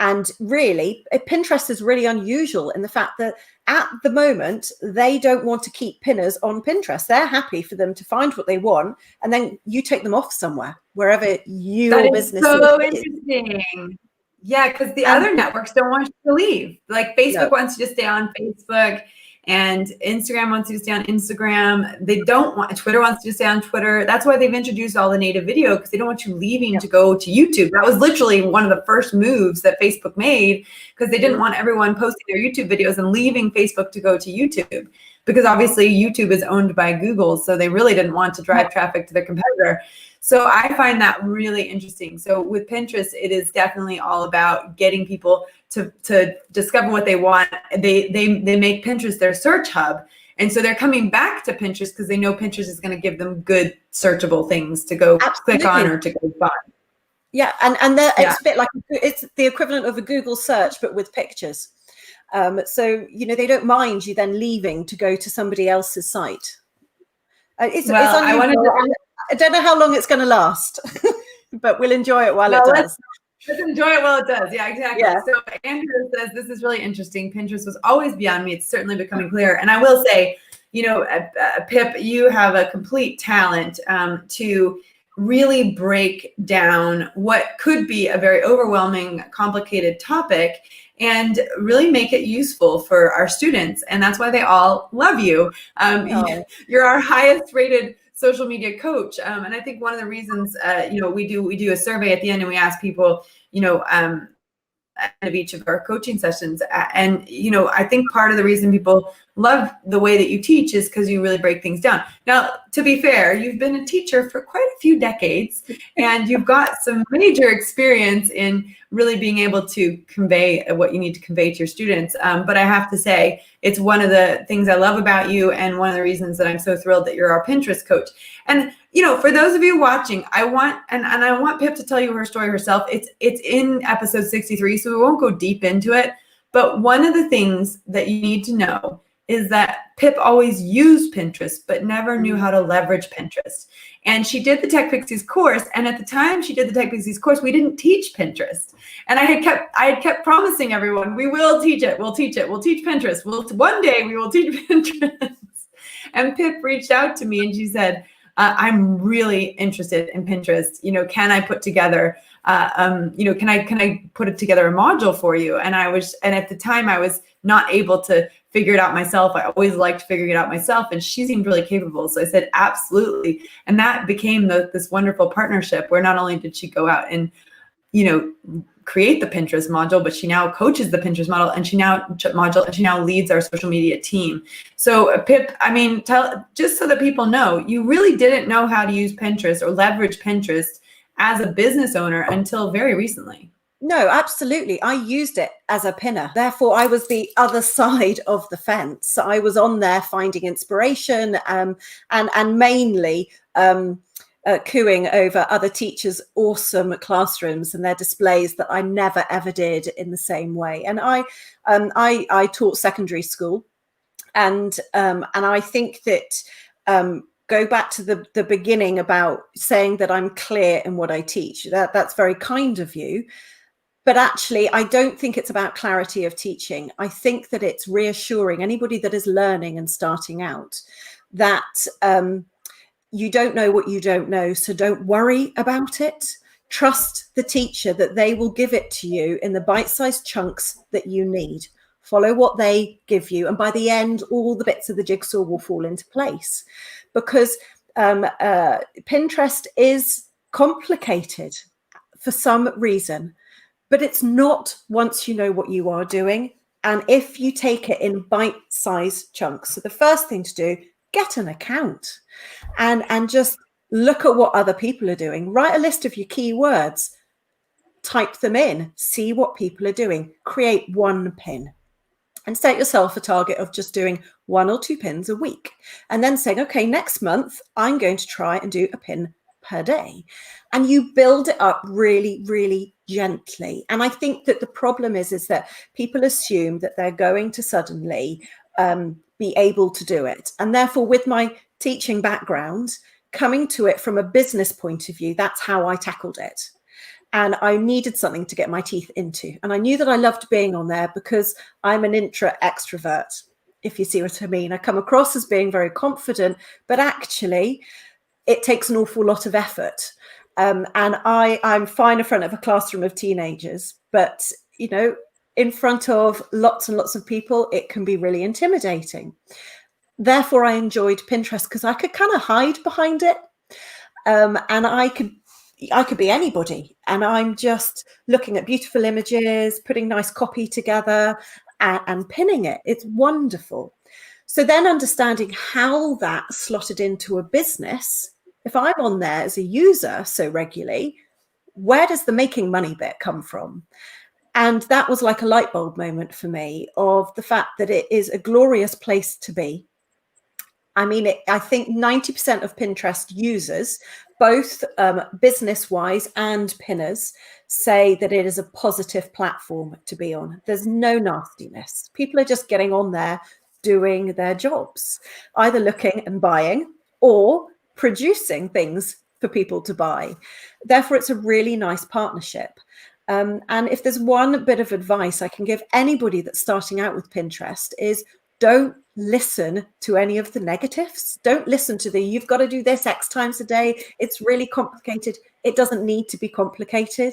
And really, Pinterest is really unusual in the fact that at the moment, they don't want to keep pinners on Pinterest. They're happy for them to find what they want, and then you take them off somewhere, wherever your business is. So interesting. Yeah, because the other networks don't want you to leave. Like Facebook wants you to stay on Facebook. and Instagram wants you to stay on Instagram. They don't want, Twitter wants you to stay on Twitter. That's why they've introduced all the native video, because they don't want you leaving to go to YouTube. That was literally one of the first moves that Facebook made, because they didn't want everyone posting their YouTube videos and leaving Facebook to go to YouTube, because obviously YouTube is owned by Google. So they really didn't want to drive traffic to their competitor. So I find that really interesting. So with Pinterest, it is definitely all about getting people to discover what they want. They make Pinterest their search hub. And so they're coming back to Pinterest because they know Pinterest is going to give them good searchable things to go click on or to go find. Yeah, and it's a bit like, it's the equivalent of a Google search, but with pictures. So, you know, they don't mind you then leaving to go to somebody else's site. It's unusual. I don't know how long it's going to last, but we'll enjoy it while it does. Let's enjoy it while it does. Yeah, exactly. Yeah. So Andrew says, this is really interesting. Pinterest was always beyond me. It's certainly becoming clear. And I will say, you know, Pip, you have a complete talent to really break down what could be a very overwhelming, complicated topic and really make it useful for our students. And that's why they all love you. You're our highest rated social media coach. And I think one of the reasons, you know, we do a survey at the end and we ask people, you know, at the end of each of our coaching sessions. And, you know, I think part of the reason people love the way that you teach is because you really break things down. Now, to be fair, you've been a teacher for quite a few decades and you've got some major experience in really being able to convey what you need to convey to your students. But I have to say, it's one of the things I love about you and one of the reasons that I'm so thrilled that you're our Pinterest coach. And, you know, for those of you watching, I want Pip to tell you her story herself. It's in episode 63, so we won't go deep into it. But one of the things that you need to know is that Pip always used Pinterest, but never knew how to leverage Pinterest. And she did the Tech Pixies course. And at the time she did the Tech Pixies course, we didn't teach Pinterest. And I had kept promising everyone, we will teach it. We'll teach it. We'll teach Pinterest. One day we will teach Pinterest. And Pip reached out to me and she said, I'm really interested in Pinterest. You know, can I put together, you know, can I put it together a module for you? And at the time I was not able to figure it out myself. I always liked figuring it out myself, and she seemed really capable. So I said, absolutely. And that became this wonderful partnership where not only did she go out and, you know, create the Pinterest module, but she now coaches the Pinterest model and she now leads our social media team. So Pip, I mean, just so that people know, you really didn't know how to use Pinterest or leverage Pinterest as a business owner until very recently. No, absolutely. I used it as a pinner. Therefore, I was the other side of the fence. I was on there finding inspiration and mainly cooing over other teachers' awesome classrooms and their displays that I never ever did in the same way. And I taught secondary school, and I think that go back to the beginning about saying that I'm clear in what I teach. That's very kind of you. But actually, I don't think it's about clarity of teaching. I think that it's reassuring anybody that is learning and starting out that you don't know what you don't know. So don't worry about it. Trust the teacher that they will give it to you in the bite-sized chunks that you need. Follow what they give you. And by the end, all the bits of the jigsaw will fall into place. Because Pinterest is complicated for some reason. But it's not once you know what you are doing. And if you take it in bite-sized chunks. So the first thing to do, get an account and just look at what other people are doing. Write a list of your keywords, type them in, see what people are doing, create one pin and set yourself a target of just doing 1 or 2 pins a week. And then saying, okay, next month, I'm going to try and do a pin per day. And you build it up really, really gently. And I think that the problem is that people assume that they're going to suddenly be able to do it. And therefore, with my teaching background, coming to it from a business point of view, that's how I tackled it. And I needed something to get my teeth into. And I knew that I loved being on there because I'm an extrovert, if you see what I mean. I come across as being very confident, but actually it takes an awful lot of effort. And I'm fine in front of a classroom of teenagers, but, you know, in front of lots and lots of people, it can be really intimidating. Therefore, I enjoyed Pinterest because I could kind of hide behind it. And I could be anybody, and I'm just looking at beautiful images, putting nice copy together and pinning it. It's wonderful. So then understanding how that slotted into a business, if I'm on there as a user so regularly, where does the making money bit come from? And that was like a light bulb moment for me of the fact that it is a glorious place to be. I mean, I think 90% of Pinterest users, both business-wise and pinners, say that it is a positive platform to be on. There's no nastiness. People are just getting on there doing their jobs, either looking and buying or producing things for people to buy. Therefore, it's a really nice partnership. And if there's one bit of advice I can give anybody that's starting out with Pinterest is don't listen to any of the negatives. Don't listen to the, you've got to do this X times a day. It's really complicated. It doesn't need to be complicated.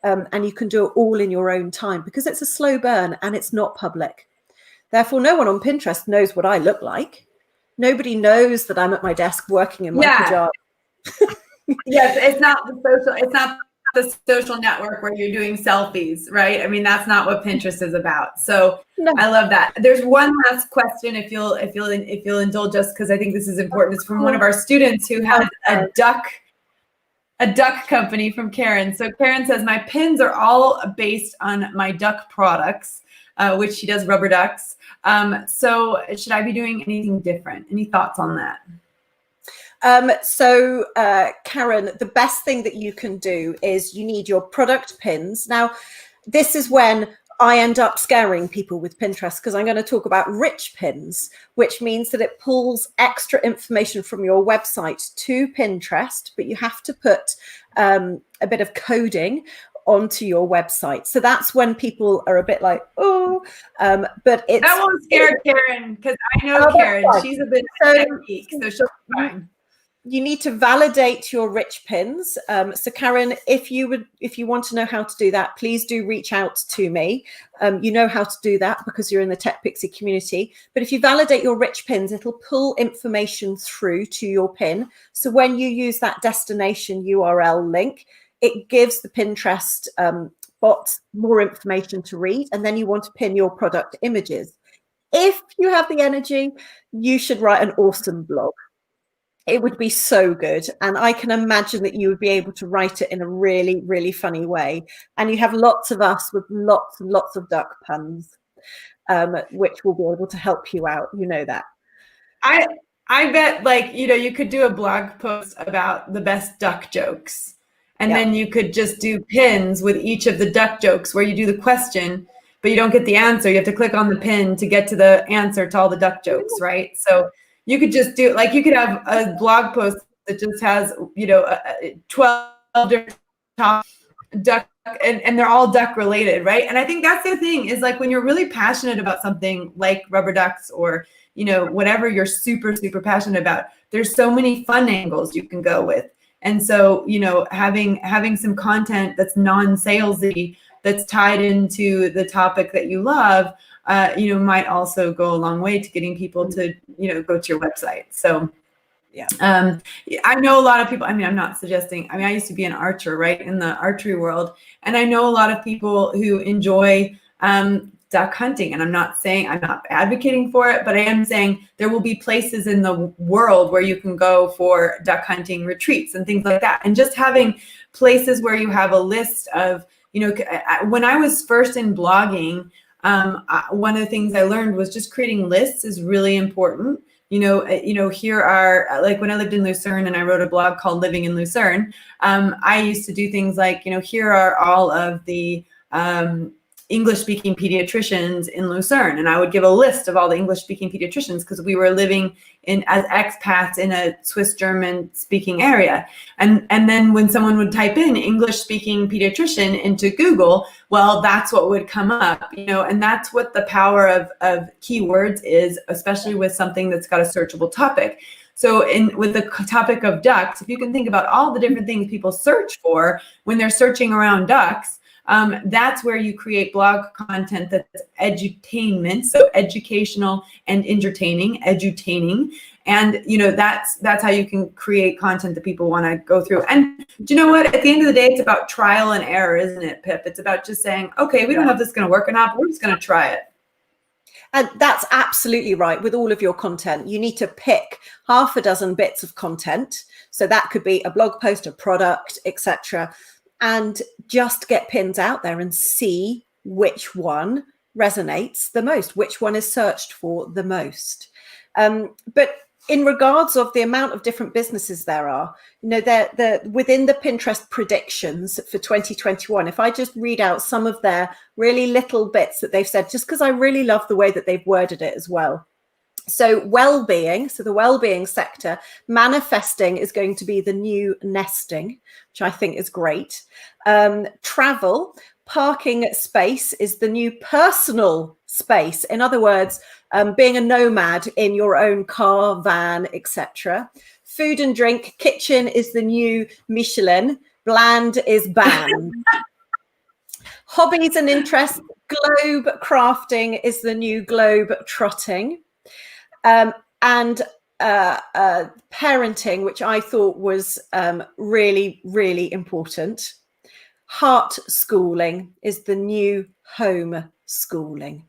And you can do it all in your own time because it's a slow burn and it's not public. Therefore, no one on Pinterest knows what I look like. Nobody knows that I'm at my desk working in my pajamas. Yes, it's not the social network where you're doing selfies, right? I mean, that's not what Pinterest is about. So no. I love that. There's one last question, if you'll indulge us, because I think this is important. It's from one of our students who has a duck company, from Karen. So Karen says, my pins are all based on my duck products, which she does rubber ducks. So should I be doing anything different? Any thoughts on that? Karen, the best thing that you can do is you need your product pins. Now, this is when I end up scaring people with Pinterest because I'm going to talk about rich pins, which means that it pulls extra information from your website to Pinterest, but you have to put a bit of coding onto your website. So that's when people are a bit like, oh, but it's... That won't scare Karen, because I know Karen. She's a bit of a tech geek, so she'll be fine. You need to validate your rich pins. So Karen, if you want to know how to do that, please do reach out to me. You know how to do that because you're in the Tech Pixie community. But if you validate your rich pins, it'll pull information through to your pin. So when you use that destination URL link, it gives the Pinterest bot more information to read. And then you want to pin your product images. If you have the energy, you should write an awesome blog. It would be so good. And I can imagine that you would be able to write it in a really, really funny way. And you have lots of us with lots and lots of duck puns, which will be able to help you out. You know that. I bet, like, you could do a blog post about the best duck jokes. And then you could just do pins with each of the duck jokes where you do the question, but you don't get the answer. You have to click on the pin to get to the answer to all the duck jokes, right? So you could just do, like, you could have a blog post that just has, 12 different top duck, and they're all duck related, right? And I think that's the thing is, like, when you're really passionate about something like rubber ducks or, whatever you're super, super passionate about, there's so many fun angles you can go with. And so, having some content that's non-salesy, that's tied into the topic that you love, might also go a long way to getting people to, go to your website. So, I know a lot of people, I'm not suggesting, I used to be an archer, right, in the archery world. And I know a lot of people who enjoy duck hunting. And I'm not advocating for it, but I am saying there will be places in the world where you can go for duck hunting retreats and things like that. And just having places where you have a list of, when I was first in blogging, one of the things I learned was just creating lists is really important. Here are, like, when I lived in Lucerne and I wrote a blog called Living in Lucerne, I used to do things like, here are all of the English-speaking pediatricians in Lucerne, and I would give a list of all the English-speaking pediatricians because we were living as expats in a Swiss-German speaking area. And then when someone would type in English-speaking pediatrician into Google, well, that's what would come up, and that's what the power of keywords is, especially with something that's got a searchable topic. So with the topic of ducks, if you can think about all the different things people search for when they're searching around ducks, That's where you create blog content that's edutainment, so educational and entertaining, edutaining. And that's how you can create content that people want to go through. And do you know what? At the end of the day, it's about trial and error, isn't it, Pip? It's about just saying, okay, we don't know if this is going to work or not, but we're just going to try it. And that's absolutely right. With all of your content, you need to pick half a dozen bits of content. So that could be a blog post, a product, etc., and just get pins out there and see which one resonates the most, which one is searched for the most. But in regards of the amount of different businesses there are, they're within the Pinterest predictions for 2021, if I just read out some of their really little bits that they've said, just because I really love the way that they've worded it as well. So well-being, so the well-being sector, manifesting is going to be the new nesting, which I think is great. Travel, parking space is the new personal space. In other words, being a nomad in your own car, van, etc. Food and drink, kitchen is the new Michelin, bland is banned. Hobbies and interests, globe crafting is the new globe trotting. And parenting, which I thought was really, really important. Heart schooling is the new home schooling.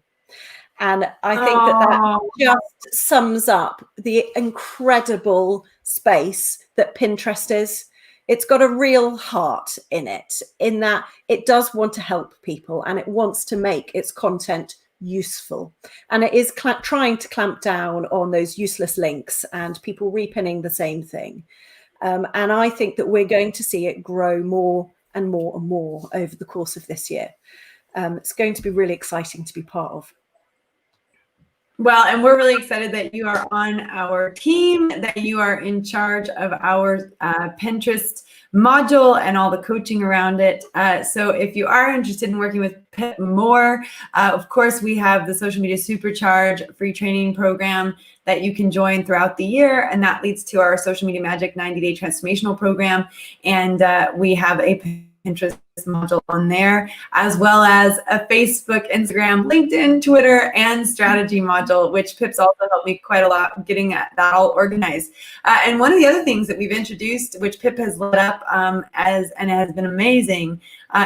And I think that just sums up the incredible space that Pinterest is. It's got a real heart in it, in that it does want to help people and it wants to make its content useful. And it is trying to clamp down on those useless links and people repinning the same thing. And I think that we're going to see it grow more and more and more over the course of this year. It's going to be really exciting to be part of. Well, and we're really excited that you are on our team, that you are in charge of our Pinterest module and all the coaching around it. So if you are interested in working with Pip more, of course, we have the Social Media Supercharge free training program that you can join throughout the year. And that leads to our Social Media Magic 90-day transformational program. And we have a Pinterest module on there, as well as a Facebook, Instagram, LinkedIn, Twitter, and strategy module, which Pip's also helped me quite a lot getting that all organized. And one of the other things that we've introduced, which Pip has led up and it has been amazing,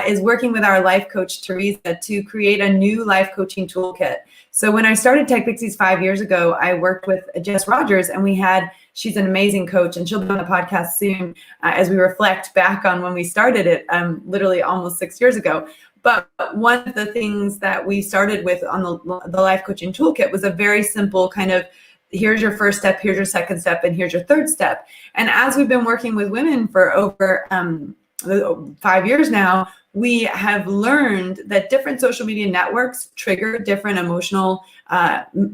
is working with our life coach, Teresa, to create a new life coaching toolkit. So when I started Tech Pixies 5 years ago, I worked with Jess Rogers, and she's an amazing coach, and she'll be on the podcast soon as we reflect back on when we started it, literally almost 6 years ago. But one of the things that we started with on the life coaching toolkit was a very simple kind of, here's your first step, here's your second step, and here's your third step. And as we've been working with women for over 5 years now, we have learned that different social media networks trigger different emotional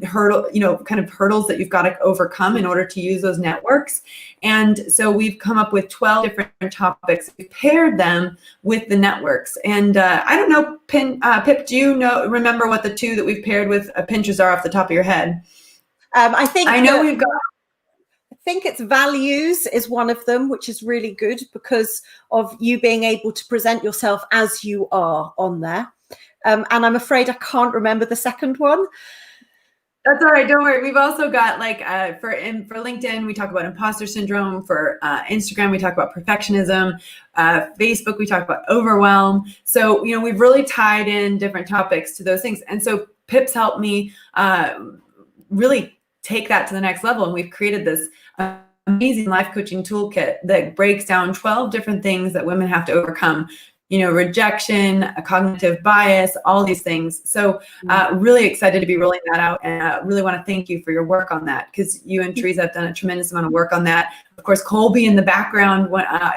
hurdles that you've got to overcome in order to use those networks. And so we've come up with 12 different topics. We paired them with the networks. And I don't know, Pip, do you remember what the two that we've paired with Pinterest are off the top of your head? I think it's values is one of them, which is really good because of you being able to present yourself as you are on there. And I'm afraid I can't remember the second one. That's all right. Don't worry. We've also got for LinkedIn, we talk about imposter syndrome. For Instagram, we talk about perfectionism. Facebook, we talk about overwhelm. So, we've really tied in different topics to those things. And so Pip's helped me really take that to the next level. And we've created this amazing life coaching toolkit that breaks down 12 different things that women have to overcome. Rejection, a cognitive bias, all these things. So really excited to be rolling that out, and really want to thank you for your work on that, because you and Teresa have done a tremendous amount of work on that. Of course, Colby in the background,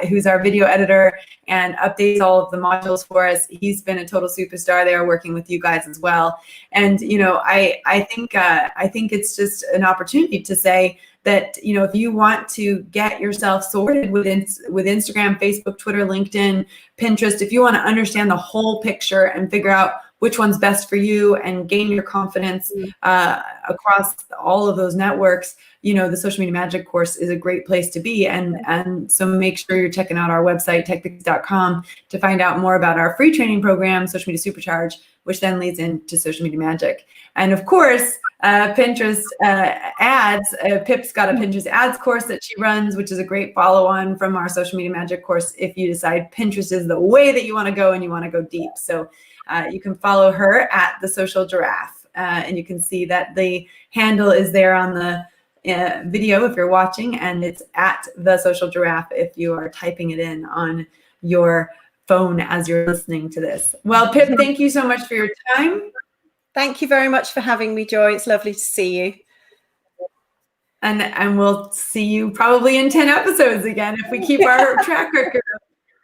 who's our video editor and updates all of the modules for us. He's been a total superstar there, working with you guys as well. And I think it's just an opportunity to say that, if you want to get yourself sorted with Instagram, Facebook, Twitter, LinkedIn, Pinterest, if you want to understand the whole picture and figure out which one's best for you and gain your confidence across all of those networks, the Social Media Magic course is a great place to be. And so make sure you're checking out our website, techpix.com, to find out more about our free training program, Social Media Supercharge, which then leads into Social Media Magic. And of course, Pinterest ads. Pip's got a Pinterest ads course that she runs, which is a great follow-on from our Social Media Magic course if you decide Pinterest is the way that you want to go and you want to go deep. So you can follow her at The Social Giraffe, and you can see that the handle is there on the video if you're watching, and it's at The Social Giraffe if you are typing it in on your phone as you're listening to this. Well, Pip, thank you so much for your time. Thank you very much for having me, Joy. It's lovely to see you. And we'll see you probably in 10 episodes again if we keep our track record.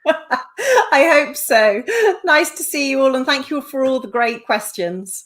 I hope so. Nice to see you all, and thank you for all the great questions.